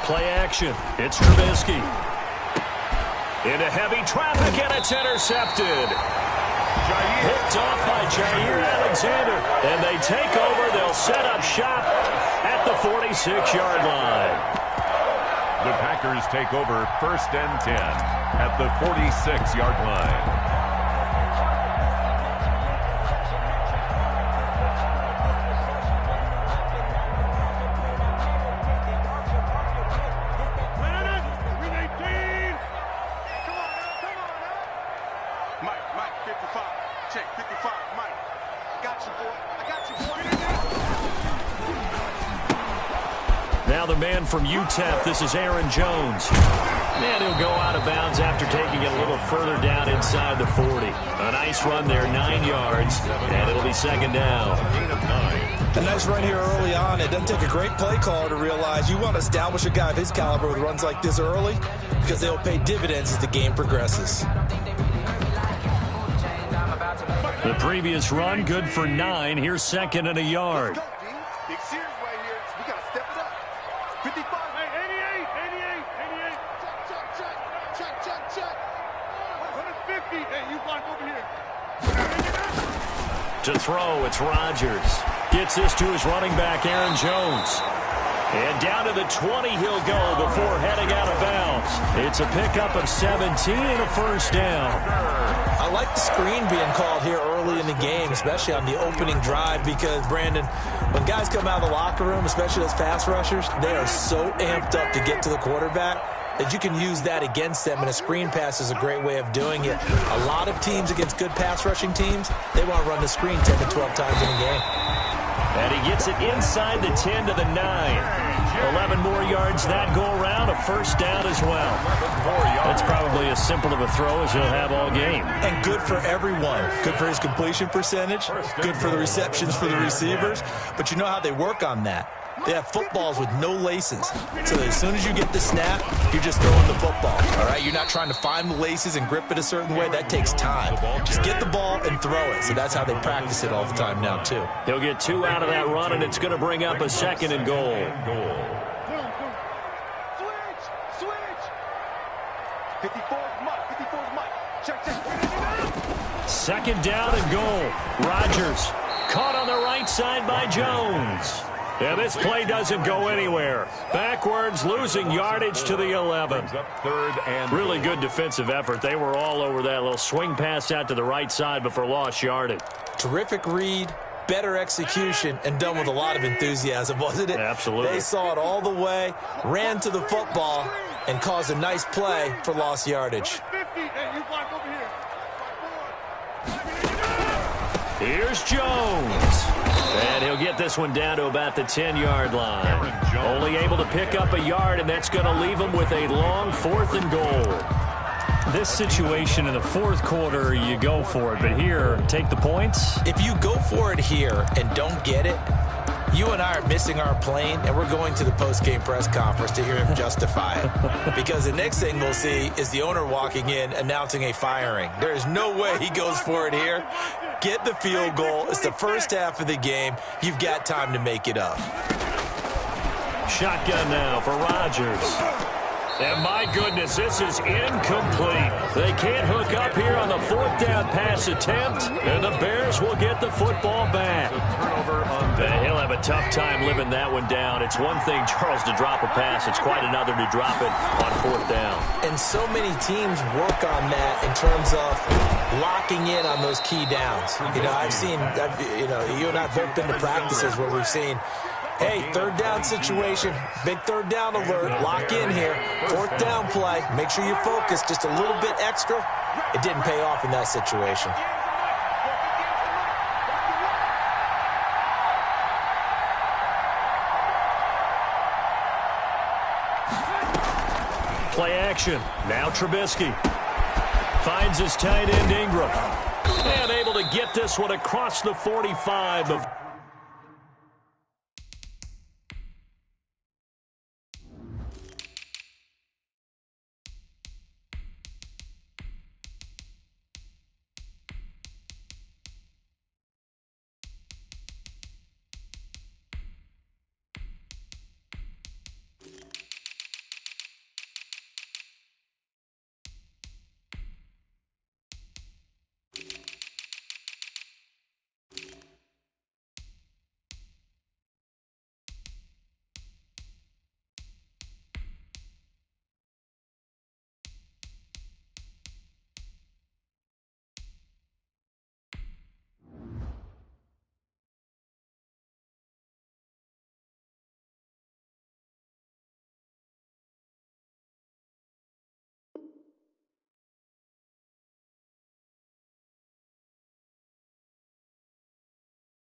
Play action. It's Trubisky. Into heavy traffic, and it's intercepted. Picked off by Jair Alexander. And they take over. They'll set up shop at the 46-yard line. The Packers take over 1st and 10 at the 46-yard line. Now the man from UTEP, this is Aaron Jones. And he'll go out of bounds after taking it a little further down inside the 40. A nice run there, 9 yards, and it'll be 2nd down. A nice run here early on. It doesn't take a great play caller to realize you want to establish a guy of his caliber with runs like this early because they'll pay dividends as the game progresses. The previous run, good for 9. Here's 2nd and a yard. To throw, it's Rodgers. Gets this to his running back, Aaron Jones. And down to the 20 he'll go before heading out of bounds. It's a pickup of 17 and a 1st down. I like the screen being called here early in the game, especially on the opening drive, because, Brandon, when guys come out of the locker room, especially those pass rushers, they are so amped up to get to the quarterback that you can use that against them, and a screen pass is a great way of doing it. A lot of teams against good pass rushing teams, they want to run the screen 10 to 12 times in a game. And he gets it inside the 10 to the 9. 11 more yards that go around, a 1st down as well. That's probably as simple of a throw as he'll have all game. And good for everyone. Good for his completion percentage, good for the receptions for the receivers. But you know how they work on that. They have footballs with no laces. So that as soon as you get the snap, you're just throwing the football. All right? You're not trying to find the laces and grip it a certain way. That takes time. Just get the ball and throw it. So that's how they practice it all the time now, too. He'll get 2 out of that run, and it's going to bring up a 2nd and goal. Switch. 54's Mike. Check. 2nd down and goal. Rodgers caught on the right side by Jones. And this play doesn't go anywhere. Backwards, losing yardage to the 11. Really good defensive effort. They were all over that little swing pass out to the right side before lost yardage. Terrific read, better execution, and done with a lot of enthusiasm, wasn't it? Absolutely. They saw it all the way, ran to the football, and caused a nice play for lost yardage. Here's Jones. And he'll get this one down to about the 10-yard line. Only able to pick up a yard, and that's going to leave him with a long 4th and goal. This situation in the 4th quarter, you go for it. But here, take the points. If you go for it here and don't get it, you and I are missing our plane, and we're going to the post-game press conference to hear him justify it. Because the next thing we'll see is the owner walking in announcing a firing. There is no way he goes for it here. Get the field goal. It's the first half of the game. You've got time to make it up. Shotgun now for Rodgers. And my goodness, this is incomplete. They can't hook up here on the 4th down pass attempt, and the Bears will get the football back. He'll have a tough time living that one down. It's one thing, Charles, to drop a pass. It's quite another to drop it on 4th down. And so many teams work on that in terms of locking in on those key downs. You know, you and I have both been to practices where we've seen, hey, 3rd down situation, big 3rd down alert, lock in here, 4th down play, make sure you focus just a little bit extra. It didn't pay off in that situation. Play action. Now Trubisky finds his tight end Ingram. And able to get this one across the 45.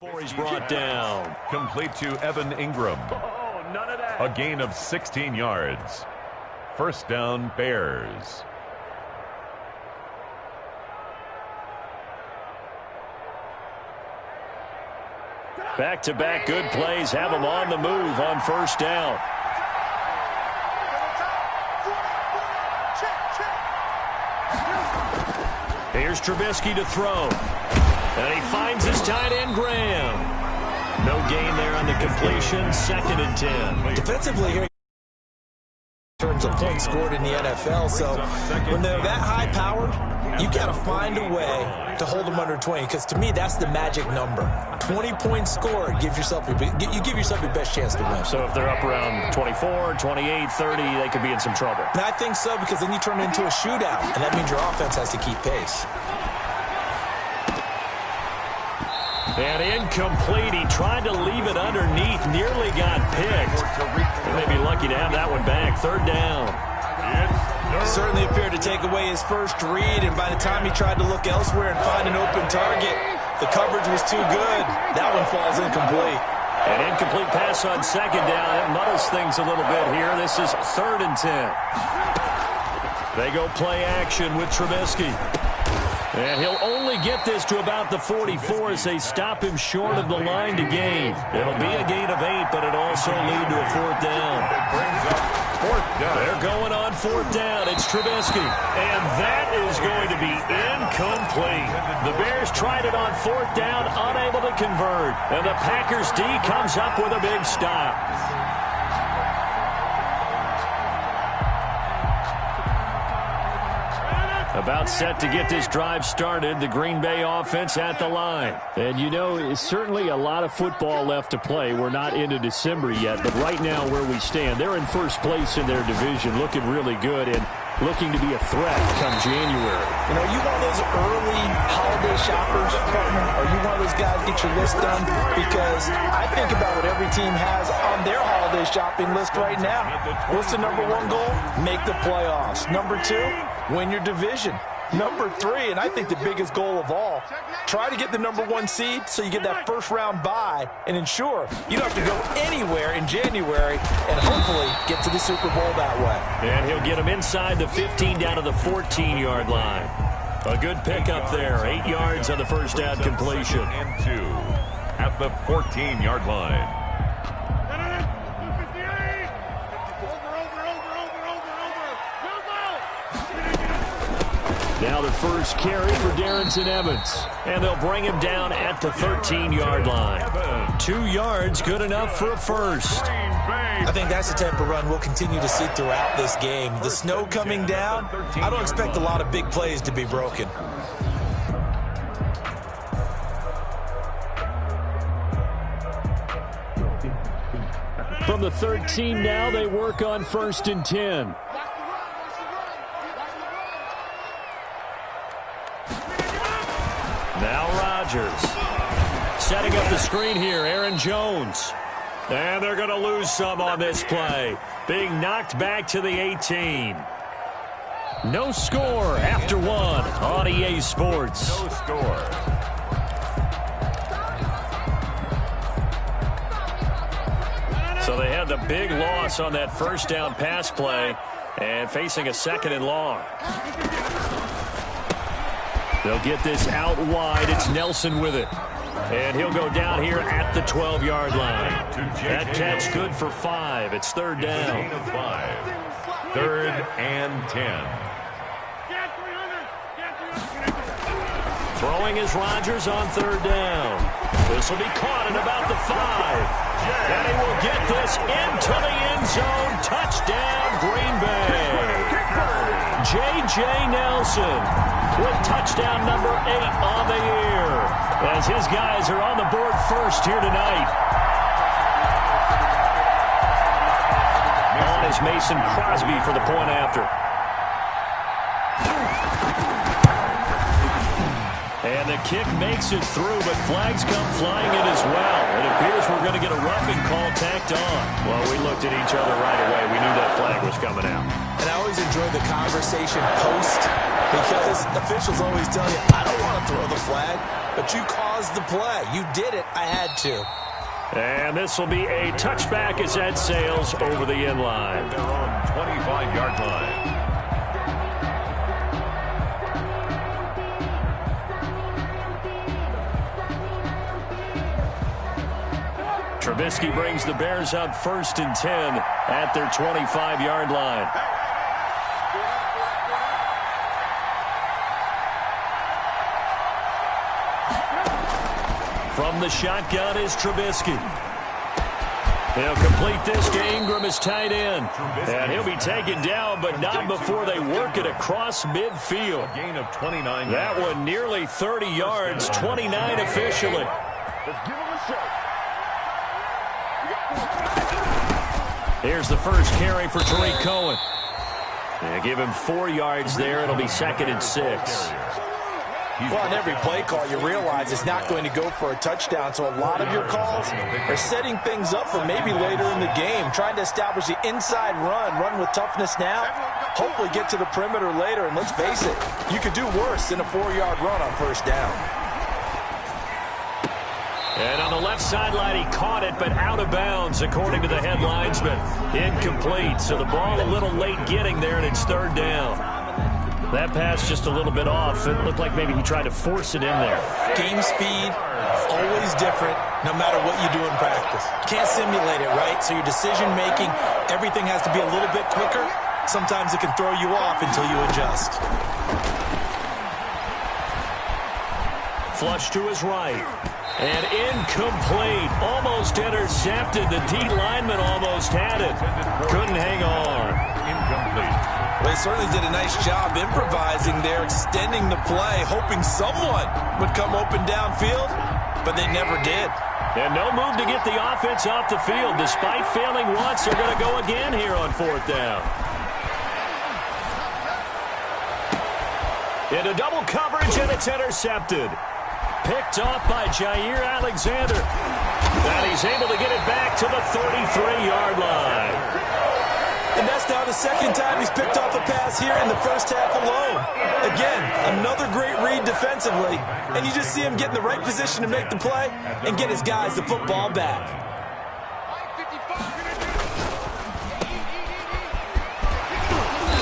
He's brought down. Complete to Evan Ingram. Oh, none of that. A gain of 16 yards. First down, Bears. Back-to-back good plays have him on the move on first down. Here's Trubisky to throw. And he finds his tight end, Graham. No gain there on the completion. 2nd and 10. Defensively here, in terms of points scored in the NFL, so when they're that high-powered, you got to find a way to hold them under 20, because to me, that's the magic number. 20 points scored gives yourself you give yourself your best chance to win. So if they're up around 24, 28, 30, they could be in some trouble. And I think so, because then you turn it into a shootout, and that means your offense has to keep pace. And incomplete. He tried to leave it underneath, nearly got picked. They may be lucky to have that one back. 3rd down. Certainly appeared to take away his first read, and by the time he tried to look elsewhere and find an open target, the coverage was too good. That one falls incomplete. An incomplete pass on 2nd down. That muddles things a little bit here. This is 3rd and 10. They go play action with Trubisky. And he'll only get this to about the 44 as they stop him short of the line to gain. It'll be a gain of 8, but it'll also lead to a 4th down. They're going on 4th down. It's Trubisky. And that is going to be incomplete. The Bears tried it on 4th down, unable to convert. And the Packers D comes up with a big stop. About set to get this drive started, the Green Bay offense at the line. And, you know, it's certainly a lot of football left to play. We're not into December yet, but right now where we stand, they're in first place in their division, looking really good and looking to be a threat come January. You know, are you one of those early holiday shoppers, partner? Are you one of those guys get your list done? Because I think about what every team has on their holiday shopping list right now. What's the number 1 goal? Make the playoffs. Number 2, win your division. Number 3, and I think the biggest goal of all, try to get the number 1 seed so you get that first round bye and ensure you don't have to go anywhere in January and hopefully get to the Super Bowl that way. And he'll get him inside the 15 down to the 14-yard line. A good pickup there. 8 yards on the first down completion. And 2 at the 14-yard line. Now the first carry for Darrington Evans. And they'll bring him down at the 13-yard line. 2 yards, good enough for a first. I think that's the type of run we'll continue to see throughout this game. The snow coming down, I don't expect a lot of big plays to be broken. From the 13 now, they work on 1st and 10. Now Rodgers. Setting up the screen here, Aaron Jones. And they're going to lose some on this play. Being knocked back to the 18. No score after 1 on EA Sports. No score. So they had the big loss on that first down pass play and facing a 2nd and long. They'll get this out wide. It's Nelson with it. And he'll go down here at the 12-yard line. That catch good for 5. It's 3rd down. 3rd and 10. Throwing is Rodgers on 3rd down. This will be caught at about the 5. And he will get this into the end zone. Touchdown, Green Bay. J.J. Nelson with touchdown number 8 on the year, as his guys are on the board first here tonight. On is Mason Crosby for the point after. And the kick makes it through, but flags come flying in as well. It appears we're going to get a roughing call tacked on. Well, we looked at each other right away. We knew that flag was coming out. And I always enjoy the conversation post, because officials always tell you, I don't want to throw the flag. but you caused the play. You did it. I had to. And this will be a touchback as that sails over the end line. Their own 25-yard line. Trubisky brings the Bears up 1st and 10 at their 25-yard line. From the shotgun is Trubisky. He'll complete this to Ingram as tight end. And he'll be taken down, but not before they work it across midfield. A gain of 29. That one nearly 30 yards, 29 officially. Let's give him a shot. Here's the first carry for Tariq Cohen. They give him 4 yards there. It'll be 2nd and 6. Well, on every play call, you realize it's not going to go for a touchdown, so a lot of your calls are setting things up for maybe later in the game, trying to establish the inside run with toughness now, hopefully get to the perimeter later, and let's face it, you could do worse than a 4-yard run on 1st down. And on the left sideline, he caught it, but out of bounds, according to the head linesman. Incomplete, so the ball a little late getting there, and it's 3rd down. That pass just a little bit off. It looked like maybe he tried to force it in there. Game speed, always different, no matter what you do in practice. Can't simulate it, right? So your decision-making, everything has to be a little bit quicker. Sometimes it can throw you off until you adjust. Flush to his right. And incomplete. Almost intercepted. The D lineman almost had it. Couldn't hang on. Incomplete. They certainly did a nice job improvising there, extending the play, hoping someone would come open downfield, but they never did. And no move to get the offense off the field. Despite failing once, they're going to go again here on 4th down. Into double coverage, and it's intercepted. Picked off by Jair Alexander. And he's able to get it back to the 33-yard line. And that's now the 2nd time he's picked off a pass here in the 1st half alone. Again, another great read defensively. And you just see him get in the right position to make the play and get his guys the football back.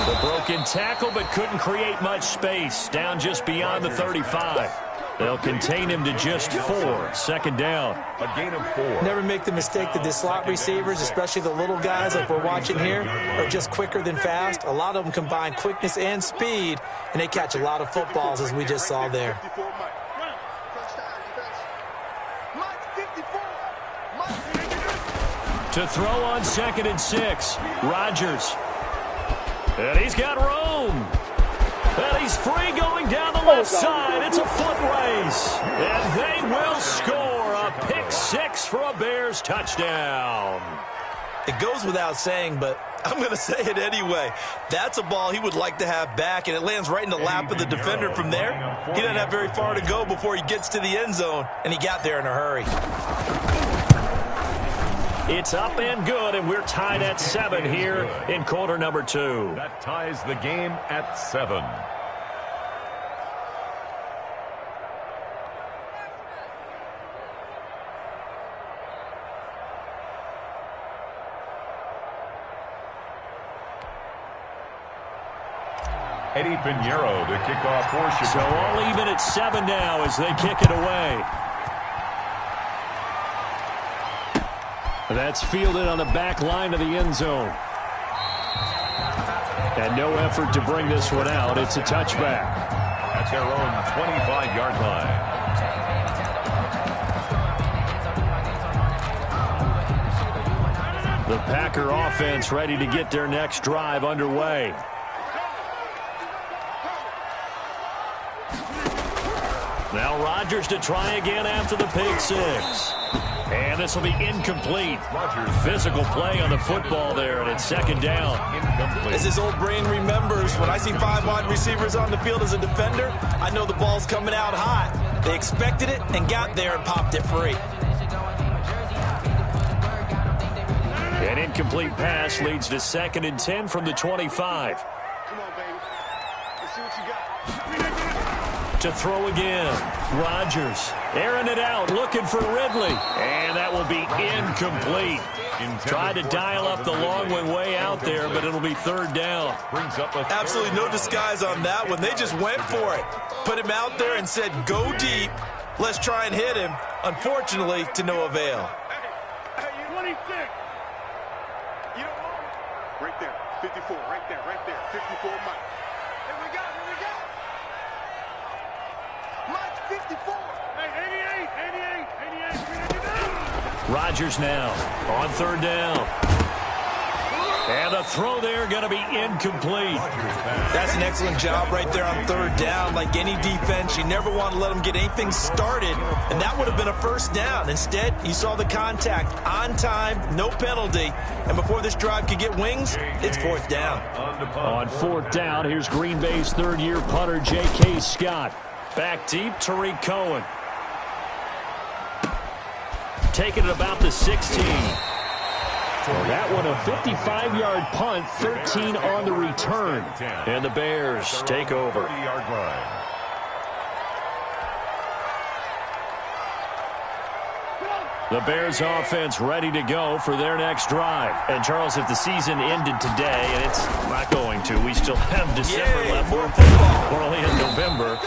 The broken tackle, but couldn't create much space. Down just beyond the 35. They'll contain him to just 4. 2nd down. A gain of 4. Never make the mistake that the slot receivers, especially the little guys like we're watching here, are just quicker than fast. A lot of them combine quickness and speed, and they catch a lot of footballs, as we just saw there. To throw on 2nd and 6. Rodgers. And he's got room. And he's free going down the left side. It's a foot race. And they will score a pick 6 for a Bears touchdown. It goes without saying, but I'm going to say it anyway. That's a ball he would like to have back, and it lands right in the lap of the defender from there. He doesn't have very far to go before he gets to the end zone, and he got there in a hurry. It's up and good, and we're tied at 7 here in quarter number 2. That ties the game at 7. Eddie Pinheiro to kick off for Chicago. So all even at 7 now as they kick it away. That's fielded on the back line of the end zone. And no effort to bring this one out. It's a touchback. At their own 25-yard line. The Packer offense ready to get their next drive underway. Now Rodgers to try again after the pick 6. And this will be incomplete. Physical play on the football there, and it's 2nd down. As his old brain remembers, when I see 5 wide receivers on the field as a defender, I know the ball's coming out hot. They expected it and got there and popped it free. An incomplete pass leads to 2nd and 10 from the 25. Come on, baby. Let's see what you got. To throw again. Rodgers airing it out, looking for Ridley. And that will be incomplete. Tried to dial up the long one way out there, but it'll be third down. Absolutely no disguise on that one. They just went for it. Put him out there and said, go deep. Let's try and hit him. Unfortunately, to no avail. Hey, 26. You don't know? Right there. 54. Right there. 54, Mike. Here we go. Mike's 54. Hey, 88. Rodgers now on third down. And the throw there going to be incomplete. That's an excellent job right there on third down. Like any defense, you never want to let them get anything started, and that would have been a first down. Instead, you saw the contact on time, no penalty, and before this drive could get wings, it's fourth down. On fourth down, here's Green Bay's third-year punter, J.K. Scott. Back deep, Tariq Cohen. Taking it about the 16. Well, that one a 55-yard punt, 13 on the return. And the Bears take over. The Bears offense ready to go for their next drive. And, Charles, if the season ended today, and it's not going to, we still have December left. We're only in November.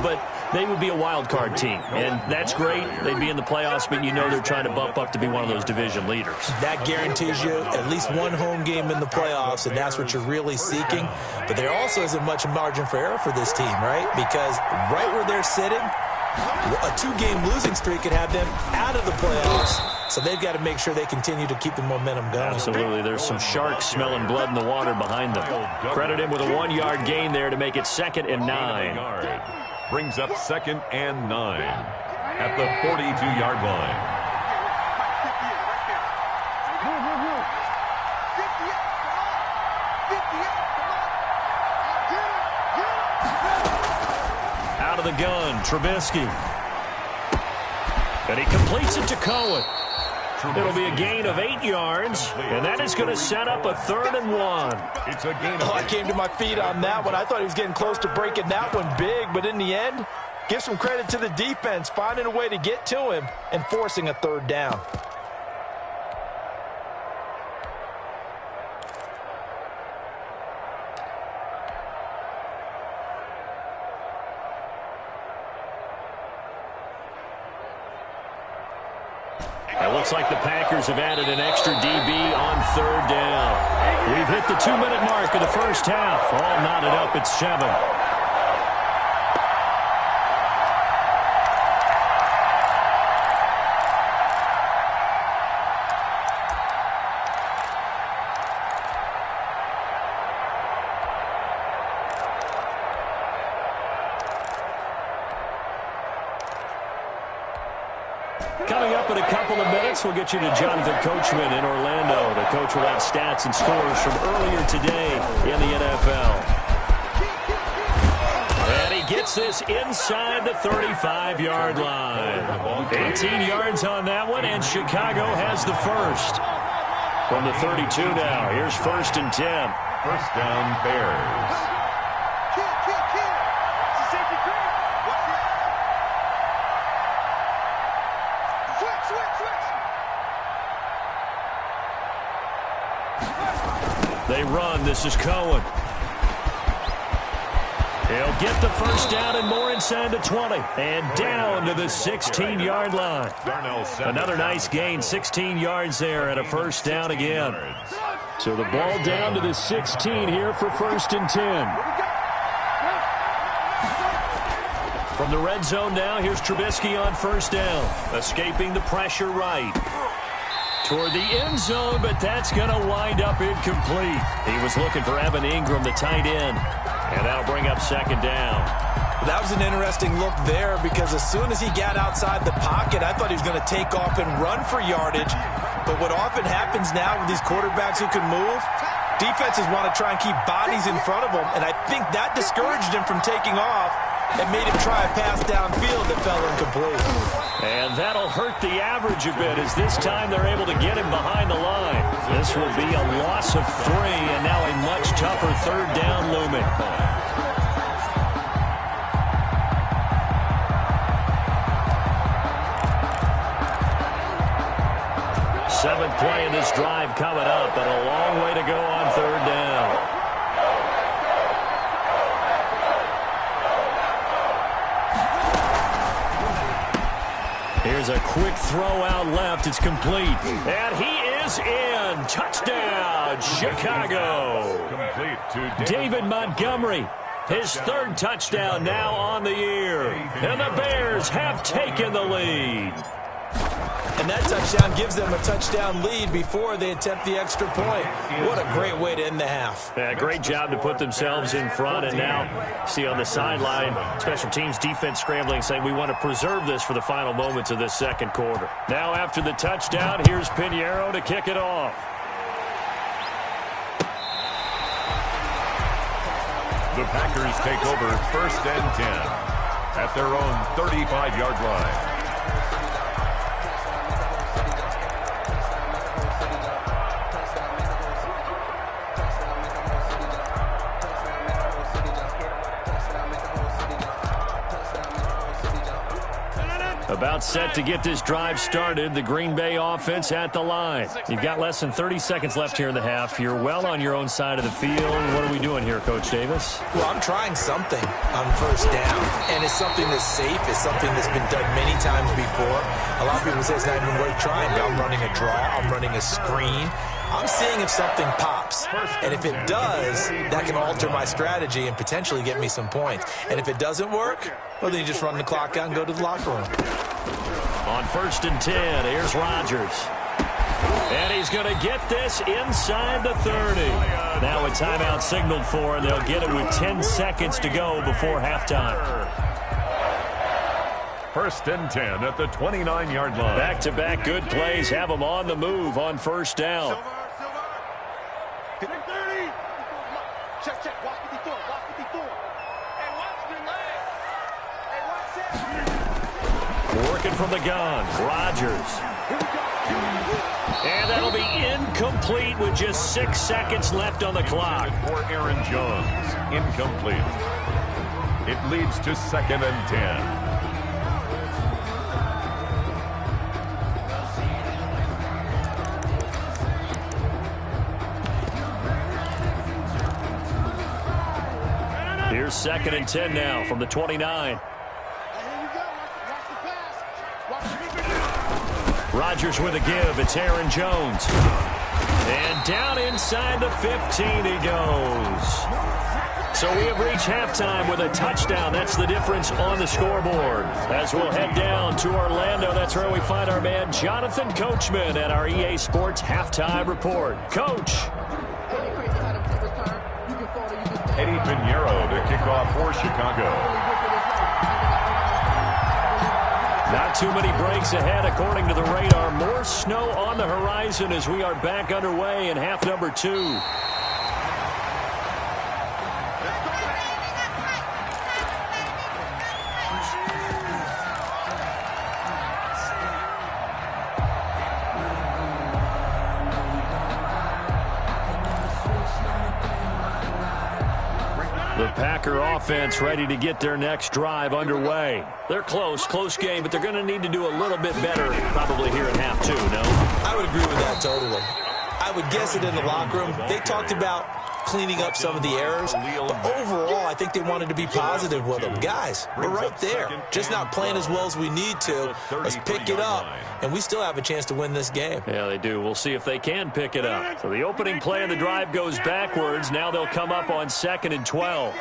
But they would be a wild card team. And that's great. They'd be in the playoffs, but you know they're trying to bump up to be one of those division leaders. That guarantees you at least one home game in the playoffs, and that's what you're really seeking. But there also isn't much margin for error for this team, right? Because right where they're sitting, a two-game losing streak could have them out of the playoffs, so they've got to make sure they continue to keep the momentum going. Absolutely. There's some sharks smelling blood in the water behind them. Credit him with a 1-yard gain there to make it 2nd and 9. Brings up 2nd and 9 at the 42-yard line. Out of the gun, Trubisky. And he completes it to Cohen. It'll be a gain of 8 yards, and that is going to set up a 3rd and 1. It's a gain of I came to my feet on that one. I thought he was getting close to breaking that one big, but in the end, give some credit to the defense, finding a way to get to him and forcing a 3rd down. It looks like the Packers have added an extra DB on 3rd down. We've hit the 2-minute mark of the first half. All knotted up at 7. Coming up in a couple of minutes, we'll get you to Jonathan Coachman in Orlando. The coach will have stats and scores from earlier today in the NFL. And he gets this inside the 35-yard line. 18 yards on that one, and Chicago has the first. From the 32 now, here's 1st and 10. First down, Bears. They run. This is Cohen. He'll get the first down and more inside the 20. And down to the 16-yard line. Another nice gain, 16 yards there, and a first down again. So the ball down to the 16 here for 1st and 10. From the red zone now, here's Trubisky on 1st down. Escaping the pressure right. Toward the end zone, but that's going to wind up incomplete. He was looking for Evan Ingram, the tight end, and that'll bring up 2nd down. That was an interesting look there because as soon as he got outside the pocket, I thought he was going to take off and run for yardage. But what often happens now with these quarterbacks who can move, defenses want to try and keep bodies in front of them, and I think that discouraged him from taking off and made him try a pass downfield that fell incomplete. And that'll hurt the average a bit as this time they're able to get him behind the line. This will be a loss of 3 and now a much tougher 3rd down looming. Seventh play in this drive coming up, but a long way to go on third down. Here's a quick throw out left. It's complete. And he is in. Touchdown, Chicago. Complete to David Montgomery. His third touchdown now on the year. And the Bears have taken the lead. And that touchdown gives them a touchdown lead before they attempt the extra point. What a great way to end the half. Yeah, great job to put themselves in front. And now, see on the sideline, special teams defense scrambling, saying we want to preserve this for the final moments of this second quarter. Now after the touchdown, here's Pinheiro to kick it off. The Packers take over 1st and 10 at their own 35-yard line. About set to get this drive started. The Green Bay offense at the line. You've got less than 30 seconds left here in the half. You're well on your own side of the field. What are we doing here, Coach Davis? Well, I'm trying something on first down, and it's something that's safe. It's something that's been done many times before. A lot of people say it's not even worth trying, but I'm running a draw. I'm running a screen. I'm seeing if something pops, and if it does, that can alter my strategy and potentially get me some points. And if it doesn't work, well, then you just run the clock out and go to the locker room. On 1st and 10, here's Rodgers. And he's going to get this inside the 30. Now a timeout signaled for, and they'll get it with 10 seconds to go before halftime. 1st and 10 at the 29-yard line. Back-to-back good plays have them on the move on first down. Check, check. Watch 54. Watch 54. Hey, watch the leg. Hey, watch it. Working from the gun. Rodgers. And that'll be incomplete with just 6 seconds left on the clock. For Aaron Jones. Incomplete. It leads to 2nd and 10. Here's 2nd and 10 now from the 29. Rodgers with a give. It's Aaron Jones. And down inside the 15 he goes. So we have reached halftime with a touchdown. That's the difference on the scoreboard. As we'll head down to Orlando, that's where we find our man Jonathan Coachman at our EA Sports Halftime Report. Coach. Eddie Pinheiro to kick off for Chicago. Not too many breaks ahead according to the radar. More snow on the horizon as we are back underway in half number 2. The Packer offense ready to get their next drive underway. They're close game, but they're going to need to do a little bit better probably here in half 2, no? I would agree with that totally. I would guess it in the locker room. They talked about cleaning up some of the errors, but overall, I think they wanted to be positive with them. Guys, we're right there. Just not playing as well as we need to. Let's pick it up, and we still have a chance to win this game. Yeah, they do. We'll see if they can pick it up. So the opening play of the drive goes backwards. Now they'll come up on 2nd and 12.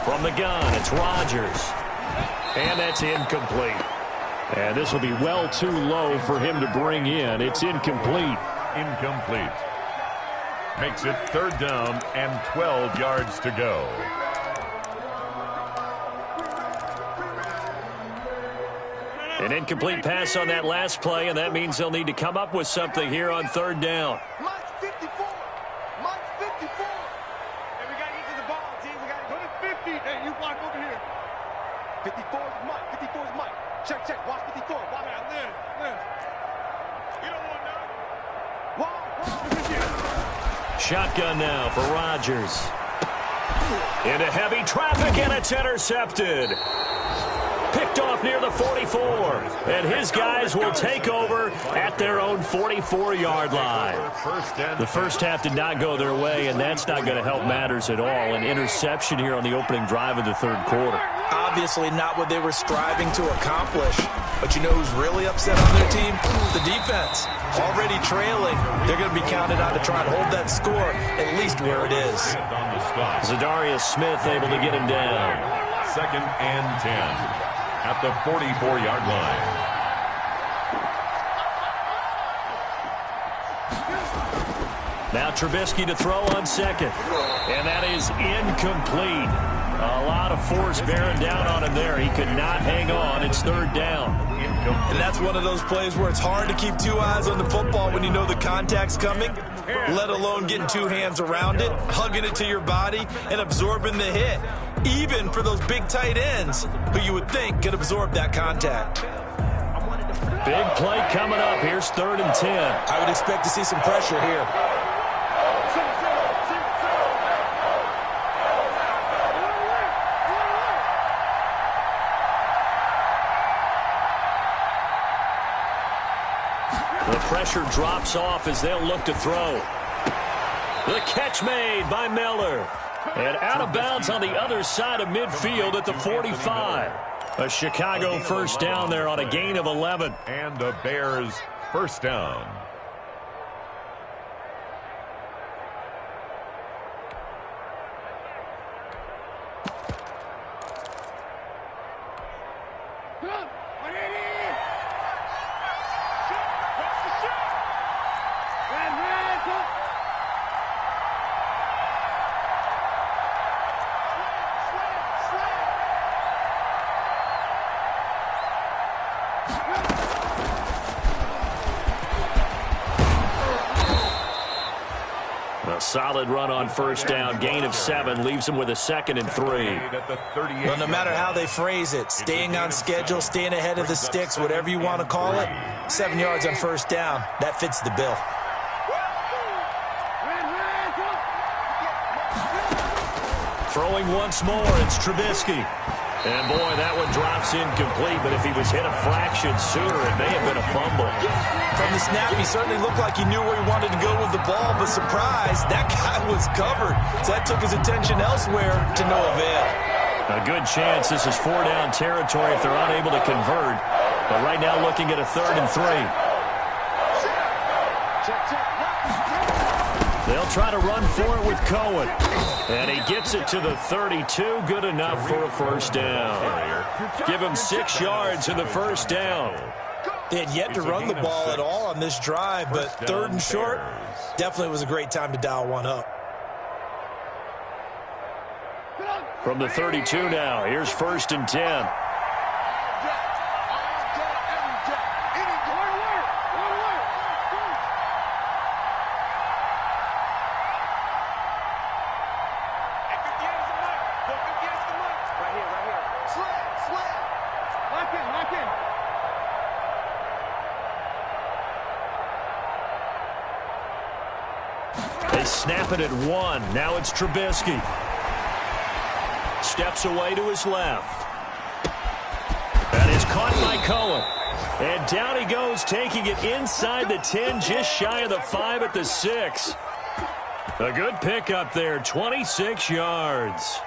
From the gun, it's Rodgers. And that's incomplete. And this will be well too low for him to bring in. It's incomplete. Incomplete. Makes it 3rd down and 12 yards to go. An incomplete pass on that last play, and that means they'll need to come up with something here on 3rd down. Mike 54. Mike 54. Hey, we got to get to the ball, team. We got to go to 50. Hey, you block over here. 54 is Mike. 54 is Mike. Check, check. Watch 54. Watch out. Live. You don't want none. Wow. Shotgun now for Rodgers. Into heavy traffic, and it's intercepted. Picked off near the 44. And his guys will take over at their own 44-yard line. The first half did not go their way, and that's not going to help matters at all. An interception here on the opening drive of the third quarter. Obviously not what they were striving to accomplish. But you know who's really upset on their team? The defense. Already trailing. They're going to be counted on to try and hold that score at least where it is. Zadarius Smith able to get him down. 2nd and 10 at the 44-yard line. Now Trubisky to throw on second. And that is incomplete. A lot of force bearing down on him there. He could not hang on. It's 3rd down. And that's one of those plays where it's hard to keep 2 eyes on the football when you know the contact's coming, let alone getting 2 hands around it, hugging it to your body, and absorbing the hit. Even for those big tight ends who you would think could absorb that contact. Big play coming up. Here's 3rd and 10. I would expect to see some pressure here. The pressure drops off as they'll look to throw. The catch made by Miller. And out of bounds on the other side of midfield at the 45. A Chicago first down there on a gain of 11. And the Bears first down. Solid run on first down. Gain of 7 leaves them with a 2nd and 3. Well, no matter how they phrase it, staying on schedule, staying ahead of the sticks, whatever you want to call it, 7 yards on first down, that fits the bill. Throwing once more, it's Trubisky. And boy, that one drops incomplete, but if he was hit a fraction sooner, it may have been a fumble. From the snap, he certainly looked like he knew where he wanted to go with the ball, but surprise, that guy was covered. So that took his attention elsewhere to no avail. A good chance this is 4-down territory if they're unable to convert. But right now looking at a 3rd and 3. They'll try to run for it with Cohen. And he gets it to the 32. Good enough for a first down. Give him 6 yards in the first down. They had yet to run the ball at all on this drive, but 3rd and short definitely was a great time to dial one up. From the 32 now, here's 1st and 10. They snap it at 1. Now it's Trubisky. Steps away to his left. That is caught by Cohen. And down he goes, taking it inside the 10, just shy of the 5 at the 6. A good pickup there, 26 yards.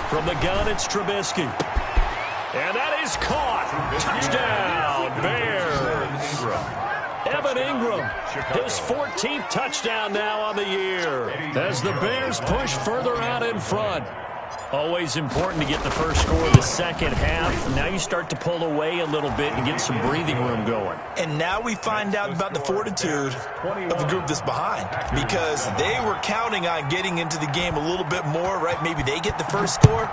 From the gun, it's Trubisky. And that is caught. Touchdown, Bears. Evan Ingram, his 14th touchdown now on the year, as the Bears push further out in front. Always important to get the first score of the second half. Now you start to pull away a little bit and get some breathing room going. And now we find out about the fortitude of the group that's behind, because they were counting on getting into the game a little bit more, right? Maybe they get the first score.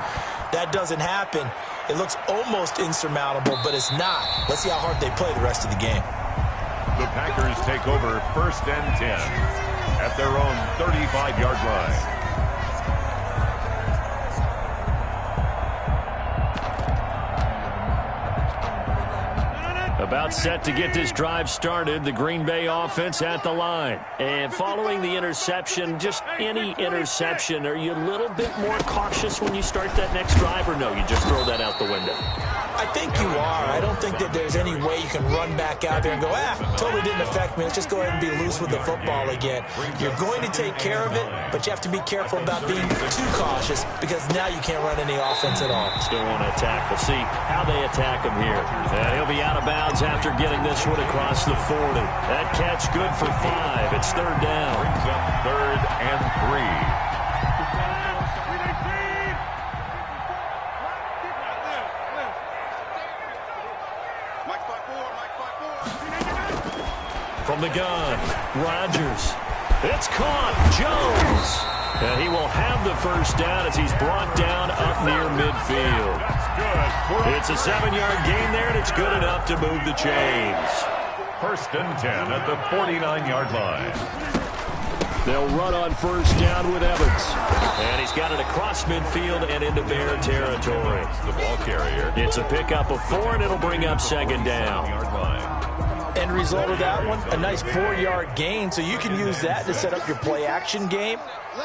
That doesn't happen. It looks almost insurmountable, but it's not. Let's see how hard they play the rest of the game. The Packers take over 1st and 10 at their own 35-yard line. About set to get this drive started, the Green Bay offense at the line. And following the interception, just any interception, are you a little bit more cautious when you start that next drive, or no, you just throw that out the window? I think you are. I don't think that there's any way you can run back out there and go, totally didn't affect me. Let's just go ahead and be loose with the football again. You're going to take care of it, but you have to be careful about being too cautious, because now you can't run any offense at all. Still want to attack. We'll see how they attack him here. And he'll be out of bounds after getting this one across the 40. That catch good for 5. It's 3rd down. Brings up 3rd and 3. From the gun, Rodgers. It's caught. Jones. And he will have the first down as he's brought down up near midfield. That's good. It's a 7-yard gain there, and it's good enough to move the chains. 1st and 10 at the 49-yard line. They'll run on first down with Evans. And he's got it across midfield and into Bear territory. The ball carrier. It's a pickup of 4, and it'll bring up 2nd down. End result of that one, a nice 4-yard gain, so you can use that to set up your play-action game,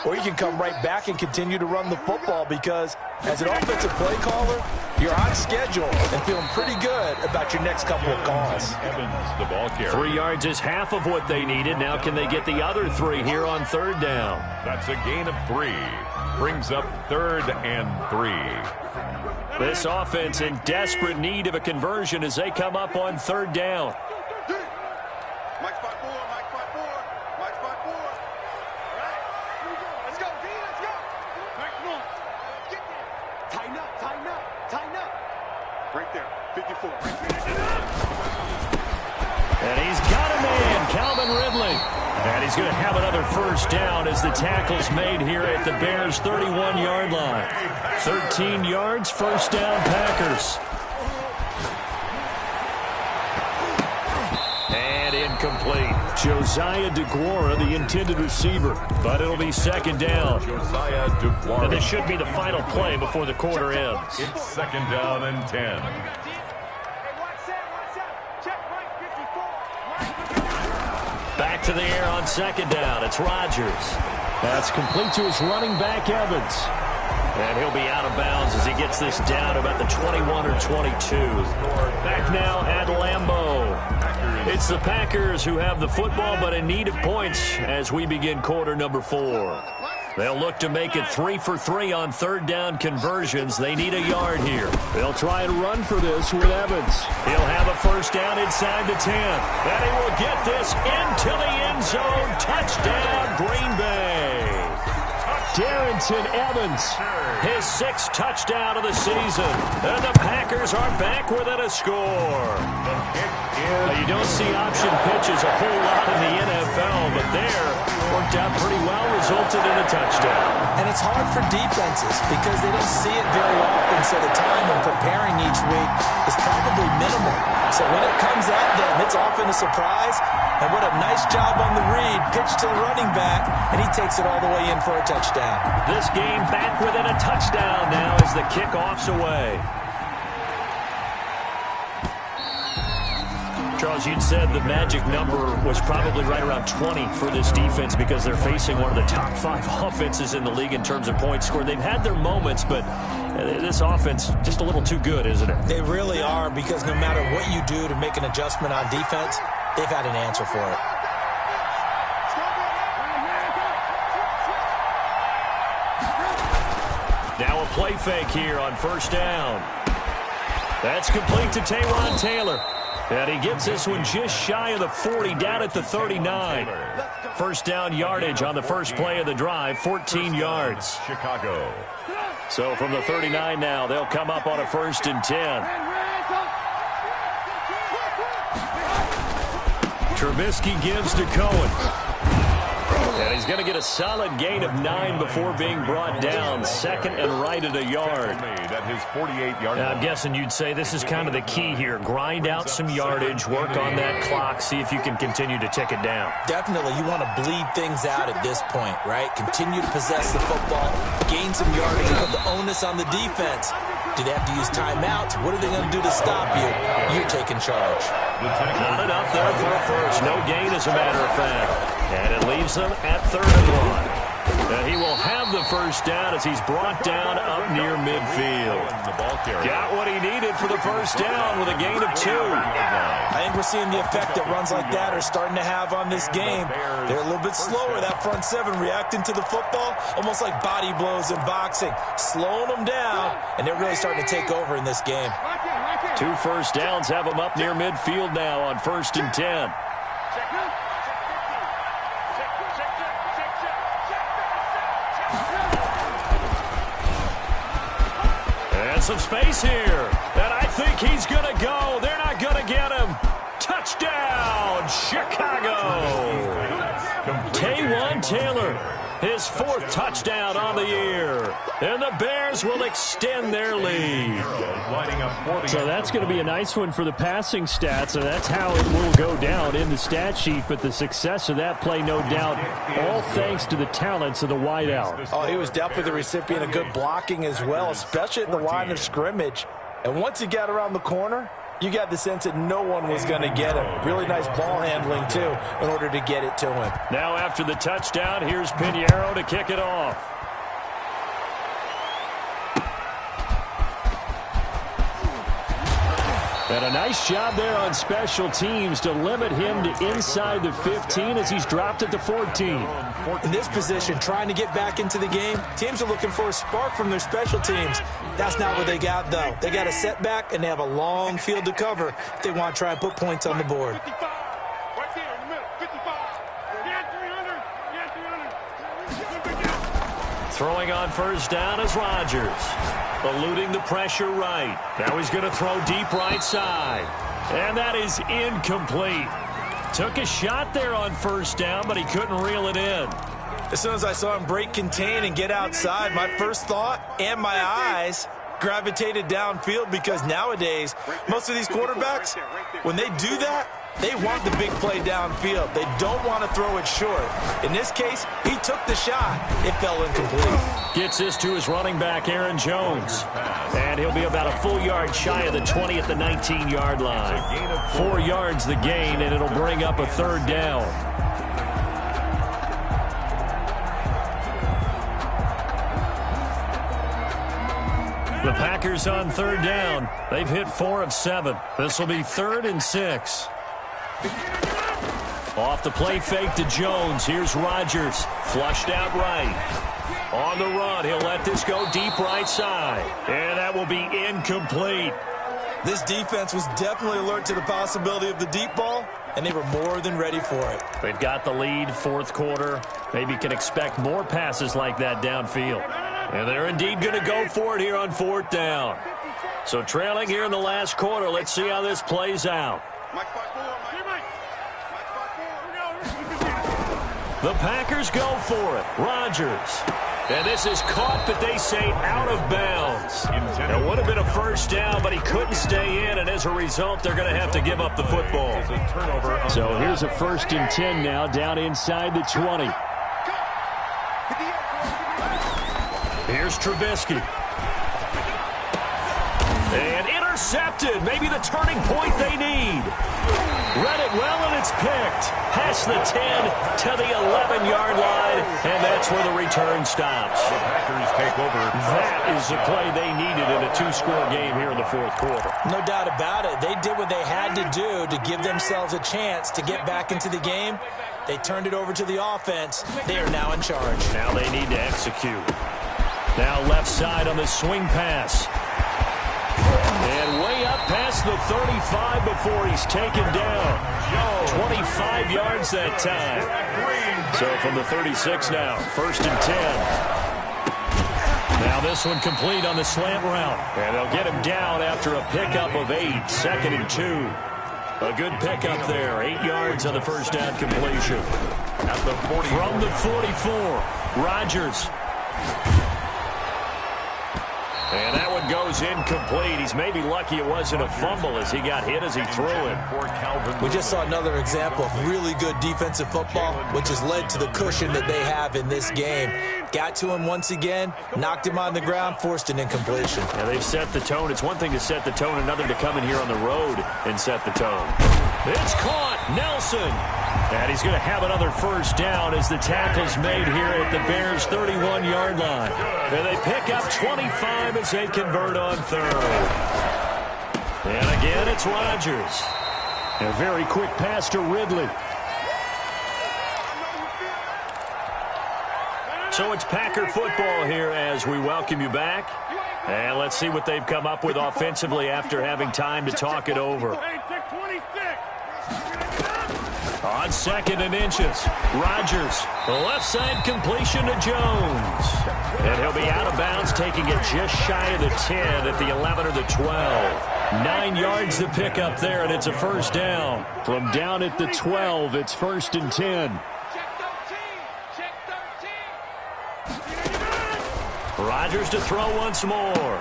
or you can come right back and continue to run the football, because as an offensive play caller, you're on schedule and feeling pretty good about your next couple of calls. Evans, the ball carrier. 3 yards is half of what they needed. Now can they get the other 3 here on 3rd down? That's a gain of 3. Brings up 3rd and 3. This offense in desperate need of a conversion as they come up on 3rd down. Mike 5-4, Mike 5-4, Mike 5-4. All right, let's go, D, let's go. Come on, get there. Tighten up, tighten up, tighten up. Right there, 54. And he's got a man, Calvin Ridley. And he's going to have another first down as the tackle's made here at the Bears' 31-yard line. 13 yards, first down, Packers. Incomplete. Josiah DeGuara, the intended receiver, but it'll be 2nd down. Josiah DeGuara. And this should be the final play before the quarter ends. It's 2nd down and 10. Back to the air on 2nd down. It's Rodgers. That's complete to his running back, Evans. And he'll be out of bounds as he gets this down about the 21 or 22. Back now at Lambeau. It's the Packers who have the football, but in need of points as we begin quarter number 4. They'll look to make it 3 for 3 on 3rd down conversions. They need a yard here. They'll try and run for this with Evans. He'll have a first down inside the 10. And he will get this into the end zone. Touchdown, Green Bay. Darrington Evans, his 6th touchdown of the season. And the Packers are back within a score. Now, you don't see option pitches a whole lot in the NFL, but there worked out pretty well, resulted in a touchdown. And it's hard for defenses because they don't see it very often, so the time in preparing each week is probably minimal. So when it comes at them, it's often a surprise. And what a nice job on the read. Pitch to the running back, and he takes it all the way in for a touchdown. This game back within a touchdown now as the kickoff's away. Charles, you'd said the magic number was probably right around 20 for this defense because they're facing one of the top 5 offenses in the league in terms of points scored. They've had their moments, but this offense just a little too good, isn't it? They really are, because no matter what you do to make an adjustment on defense, they've had an answer for it. Now a play fake here on first down. That's complete to Taywan Taylor. And he gets this one just shy of the 40, down at the 39. First down yardage on the first play of the drive, 14 yards. Chicago. So from the 39 now, they'll come up on a 1st and 10. Trubisky gives to Cohen. And he's going to get a solid gain of 9 before being brought down. 2nd and right at a yard. Now, I'm guessing you'd say this is kind of the key here. Grind out some yardage, work on that clock, see if you can continue to tick it down. Definitely, you want to bleed things out at this point, right? Continue to possess the football, gain some yardage, and put the onus on the defense. Do they have to use timeouts? What are they going to do to stop you? You're taking charge. Not enough there for a first. No gain, as a matter of fact. And it leaves them at 3rd and 1. And he will have the first down as he's brought down up near midfield. Got what he needed for the first down with a gain of 2. I think we're seeing the effect that runs like that are starting to have on this game. They're a little bit slower, that front 7, reacting to the football, almost like body blows in boxing, slowing them down, and they're really starting to take over in this game. 2 first downs have them up near midfield now on 1st and 10. Some space here, and I think he's going to go. They're not going to get him. Touchdown, Chicago. Taywan Taylor, his 4th touchdown on the year. And the Bears will extend their lead. So that's going to be a nice one for the passing stats, and that's how it will go down in the stat sheet. But the success of that play, no doubt, all thanks to the talents of the wideout. Oh, he was definitely the recipient of good blocking as well, especially at the line of scrimmage. And once he got around the corner, you got the sense that no one was going to get him. Really nice ball handling, too, in order to get it to him. Now after the touchdown, here's Pinheiro to kick it off. And a nice job there on special teams to limit him to inside the 15 as he's dropped it to 14. In this position, trying to get back into the game, teams are looking for a spark from their special teams. That's not what they got, though. They got a setback, and they have a long field to cover if they want to try and put points on the board. Throwing on first down is Rodgers. Eluding the pressure right. Now he's going to throw deep right side. And that is incomplete. Took a shot there on first down, but he couldn't reel it in. As soon as I saw him break contain and get outside, my first thought and my eyes gravitated downfield, because nowadays, most of these quarterbacks, when they do that, they want the big play downfield. They don't want to throw it short. In this case, he took the shot. It fell incomplete. Gets this to his running back, Aaron Jones. And he'll be about a full yard shy of the 20 at the 19-yard line. 4 yards the gain, and it'll bring up a 3rd down. The Packers on 3rd down. They've hit 4 of 7. This will be 3rd and 6. Off the play fake to Jones. Here's Rodgers. Flushed out right. On the run, he'll let this go deep right side. And that will be incomplete. This defense was definitely alert to the possibility of the deep ball, and they were more than ready for it. They've got the lead, 4th quarter. Maybe can expect more passes like that downfield. And they're indeed going to go for it here on 4th down. So trailing here in the last quarter, let's see how this plays out. The Packers go for it. Rodgers. And this is caught, but they say out of bounds. It would have been a first down, but he couldn't stay in, and as a result, they're going to have to give up the football. So here's a 1st and 10 now, down inside the 20. Here's Trubisky. And intercepted. Maybe the turning point they need. Read it well, and it's picked. Past the 10 to the 11-yard line, and that's where the return stops. The Packers take over. That is the play they needed in a 2-score game here in the 4th quarter. No doubt about it. They did what they had to do to give themselves a chance to get back into the game. They turned it over to the offense. They are now in charge. Now they need to execute. Now left side on the swing pass. And way up past the 35 before he's taken down. 25 yards that time. So from the 36 now, 1st and 10. Now this one complete on the slant route. And they'll get him down after a pickup of 8, 2nd and 2. A good pickup there, 8 yards on the first down completion. At the 40. From the 44, Rodgers. And that one goes incomplete. He's maybe lucky it wasn't a fumble as he got hit as he threw it. We just saw another example of really good defensive football, which has led to the cushion that they have in this game. Got to him once again, knocked him on the ground, forced an incompletion. Yeah, they've set the tone. It's one thing to set the tone, another to come in here on the road and set the tone. It's caught. Nelson. And he's going to have another first down as the tackle's made here at the Bears' 31-yard line. And they pick up 25 as they convert on third. And again, it's Rodgers. A very quick pass to Ridley. So it's Packer football here as we welcome you back. And let's see what they've come up with offensively after having time to talk it over. On 2nd and inches, Rodgers, the left side completion to Jones. And he'll be out of bounds, taking it just shy of the 10 at the 11 or the 12. 9 yards to pick up there, and it's a first down. From down at the 12, it's 1st and 10. Rodgers to throw once more.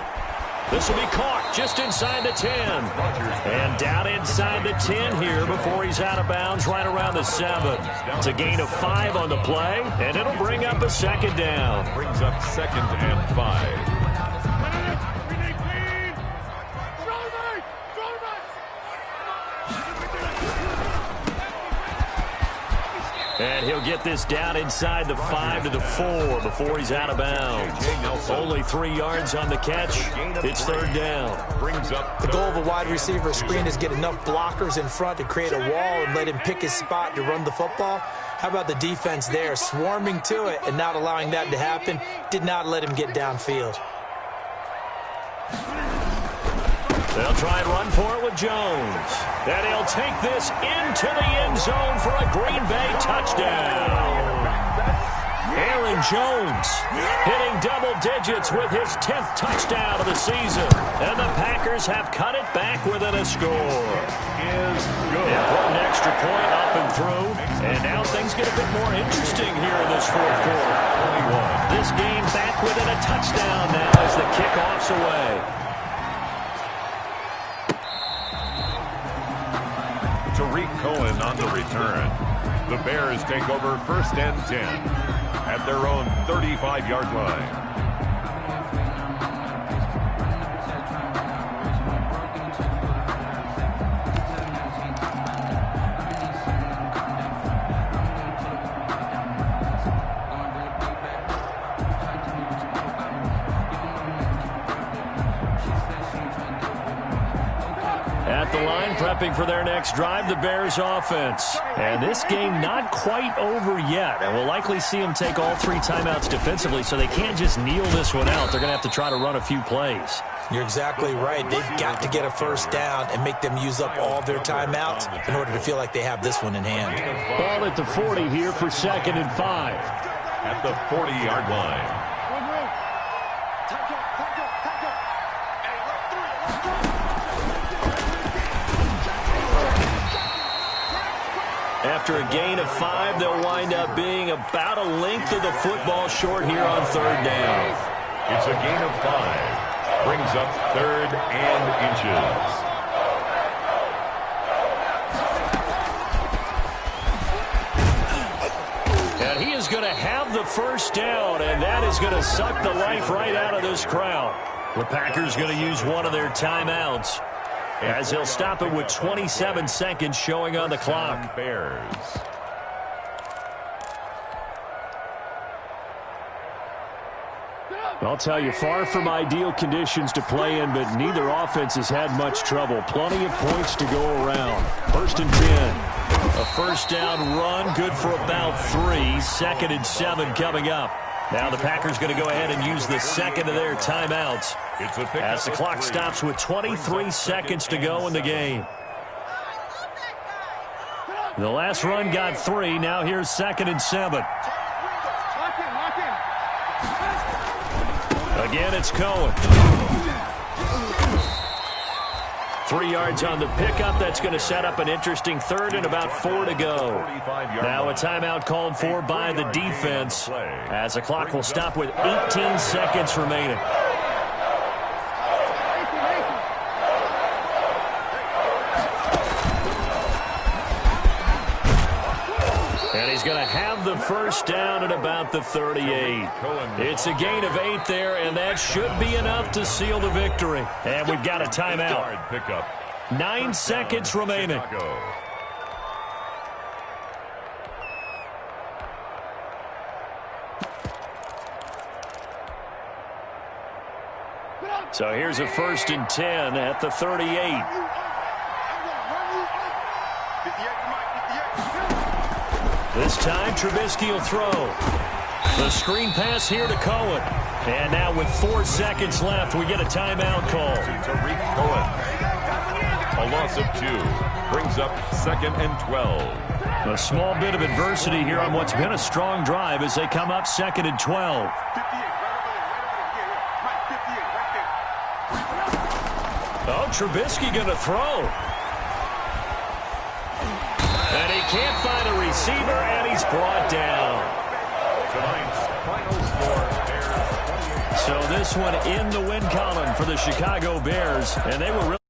This will be caught just inside the 10. And down inside the 10 here before he's out of bounds right around the 7. It's a gain of 5 on the play, and it'll bring up a 2nd down. Brings up 2nd and 5. And he'll get this down inside the 5 to the 4 before he's out of bounds. Only 3 yards on the catch. It's 3rd down. Brings up the goal of a wide receiver screen is get enough blockers in front to create a wall and let him pick his spot to run the football. How about the defense there, swarming to it and not allowing that to happen? Did not let him get downfield. They'll try and run for it with Jones. And he'll take this into the end zone for a Green Bay touchdown. Aaron Jones hitting double digits with his 10th touchdown of the season. And the Packers have cut it back within a score. Is good. And put an extra point up and through. And now things get a bit more interesting here in this 4th quarter. This game back within a touchdown now as the kickoff's away. Tariq Cohen on the return. The Bears take over 1st and 10 at their own 35-yard line. At the line, prepping for their next drive, the Bears offense. And this game not quite over yet. And we'll likely see them take all 3 timeouts defensively, so they can't just kneel this one out. They're going to have to try to run a few plays. You're exactly right. They've got to get a first down and make them use up all their timeouts in order to feel like they have this one in hand. Ball at the 40 here for 2nd and 5. At the 40-yard line. After a gain of 5, they'll wind up being about a length of the football short here on 3rd down. It's a gain of 5. Brings up 3rd and inches. And he is going to have the first down, and that is going to suck the life right out of this crowd. The Packers going to use one of their timeouts, as he'll stop it with 27 seconds showing on the clock. Bears. I'll tell you, far from ideal conditions to play in, but neither offense has had much trouble. Plenty of points to go around. 1st and 10. A first down run, good for about 3. 2nd and 7 coming up. Now the Packers going to go ahead and use the 2nd of their timeouts as the clock stops with 23 seconds to go in the game. The last run got 3. Now here's 2nd and 7. Again, it's Cohen. 3 yards on the pickup. That's going to set up an interesting third and about 4 to go. Now a timeout called for by the defense as the clock will stop with 18 seconds remaining. And he's going to have the first down at about the 38. It's a gain of 8 there, and that should be enough to seal the victory. And we've got a timeout. 9 seconds remaining. So here's a 1st and 10 at the 38. This time, Trubisky will throw. The screen pass here to Cohen. And now with 4 seconds left, we get a timeout call. Tariq Cohen. A loss of 2. Brings up 2nd and 12. A small bit of adversity here on what's been a strong drive as they come up 2nd and 12. Oh, Trubisky going to throw. And he can't find a receiver, and he's brought down. Tonight's final score, Bears 28. So this one in the win column for the Chicago Bears, and they were really